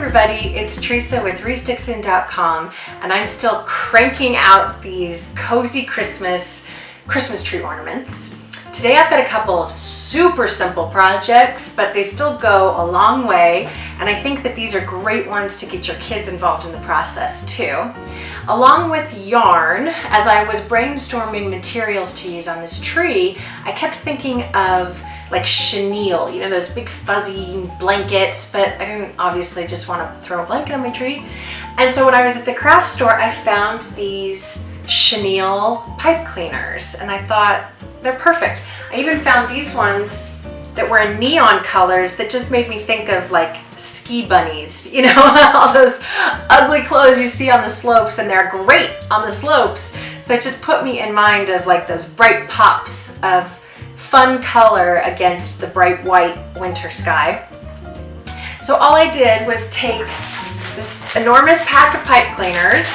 everybody, it's Teresa with ReSticksin.com, and I'm still cranking out these cozy Christmas tree ornaments. Today I've got a couple of super simple projects, but they still go a long way, and I think that these are great ones to get your kids involved in the process too. Along with yarn, as I was brainstorming materials to use on this tree, I kept thinking of like chenille, you know, those big fuzzy blankets, but I didn't obviously just want to throw a blanket on my tree. And so when I was at the craft store, I found these chenille pipe cleaners, and I thought they're perfect. I even found these ones that were in neon colors that just made me think of like ski bunnies, you know, all those ugly clothes you see on the slopes, and they're great on the slopes. So it just put me in mind of like those bright pops of fun color against the bright white winter sky. So all I did was take this enormous pack of pipe cleaners,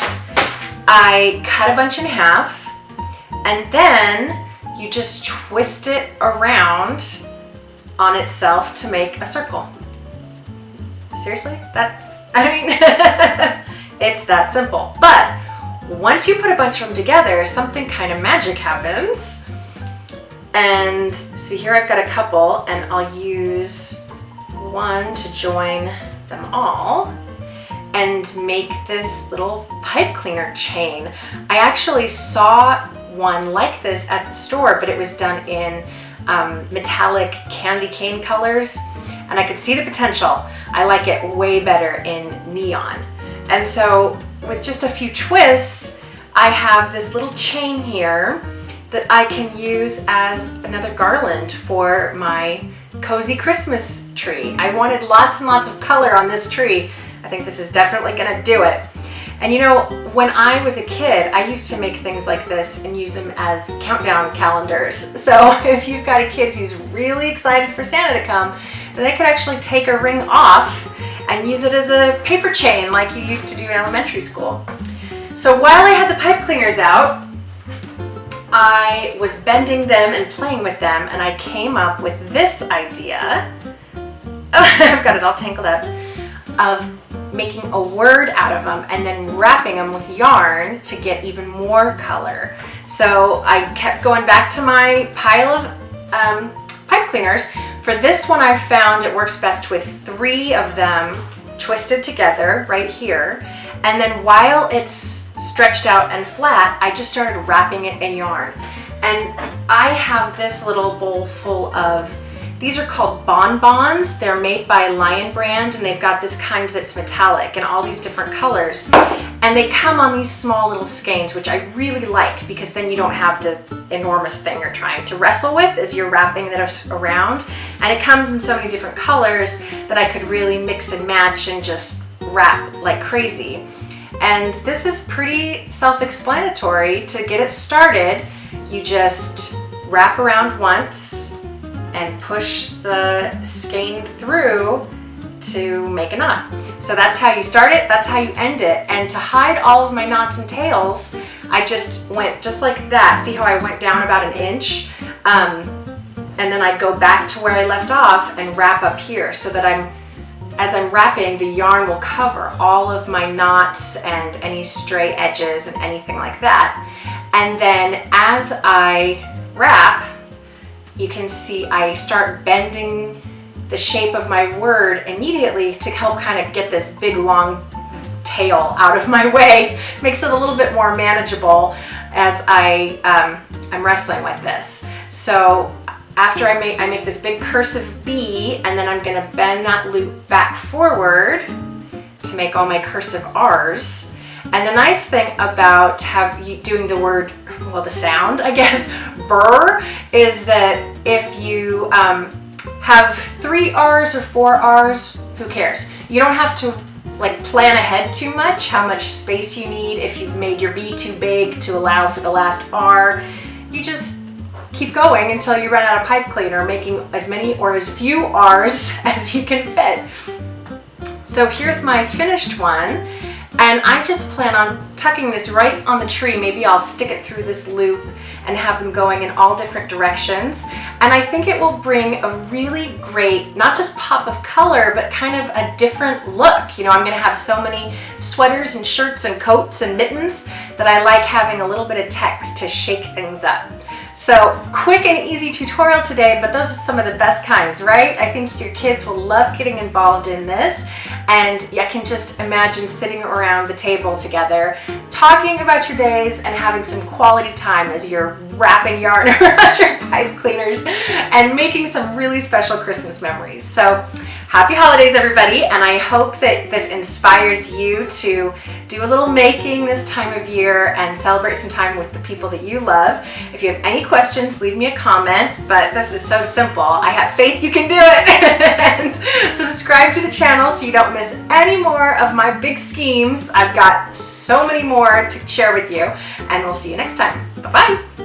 I cut a bunch in half, and then you just twist it around on itself to make a circle. Seriously? It's that simple. But once you put a bunch of them together, something kind of magic happens. And see, here I've got a couple, and I'll use one to join them all and make this little pipe cleaner chain. I actually saw one like this at the store, but it was done in metallic candy cane colors, and I could see the potential. I like it way better in neon. And so with just a few twists, I have this little chain here that I can use as another garland for my cozy Christmas tree. I wanted lots and lots of color on this tree. I think this is definitely gonna do it. And you know, when I was a kid, I used to make things like this and use them as countdown calendars. So if you've got a kid who's really excited for Santa to come, then they could actually take a ring off and use it as a paper chain like you used to do in elementary school. So while I had the pipe cleaners out, I was bending them and playing with them, and I came up with this idea. I've got it all tangled up, of making a word out of them and then wrapping them with yarn to get even more color. So I kept going back to my pile of pipe cleaners. For this one, I found it works best with 3 of them twisted together right here. And then while it's stretched out and flat, I just started wrapping it in yarn. And I have this little bowl full of, these are called bonbons. They're made by Lion Brand, and they've got this kind that's metallic and all these different colors. And they come on these small little skeins, which I really like, because then you don't have the enormous thing you're trying to wrestle with as you're wrapping it around. And it comes in so many different colors that I could really mix and match and just wrap like crazy. And this is pretty self-explanatory. To get it started, you just wrap around once and push the skein through to make a knot. So that's how you start it, that's how you end it. And to hide all of my knots and tails, I just went just like that. See how I went down about an inch? And then I'd go back to where I left off and wrap up here, so that as I'm wrapping, the yarn will cover all of my knots and any stray edges and anything like that. And then as I wrap, you can see I start bending the shape of my word immediately to help kind of get this big long tail out of my way. Makes it a little bit more manageable as I'm wrestling with this. So after I make this big cursive B, and then I'm gonna bend that loop back forward to make all my cursive R's. And the nice thing about doing the word, well, the sound, I guess, burr, is that if you have 3 R's or 4 R's, who cares? You don't have to like plan ahead too much how much space you need if you've made your B too big to allow for the last R. You just keep going until you run out of pipe cleaner, making as many or as few R's as you can fit. So here's my finished one. And I just plan on tucking this right on the tree. Maybe I'll stick it through this loop and have them going in all different directions. And I think it will bring a really great, not just pop of color, but kind of a different look. You know, I'm gonna have so many sweaters and shirts and coats and mittens that I like having a little bit of text to shake things up. So quick and easy tutorial today, but those are some of the best kinds, right? I think your kids will love getting involved in this. And I can just imagine sitting around the table together, talking about your days and having some quality time as you're wrapping yarn around your pipe cleaners and making some really special Christmas memories. So happy holidays, everybody. And I hope that this inspires you to do a little making this time of year and celebrate some time with the people that you love. If you have any questions, leave me a comment, but this is so simple. I have faith you can do it. And subscribe to the channel so you don't miss any more of my big schemes. I've got so many more to share with you, and we'll see you next time. Bye-bye.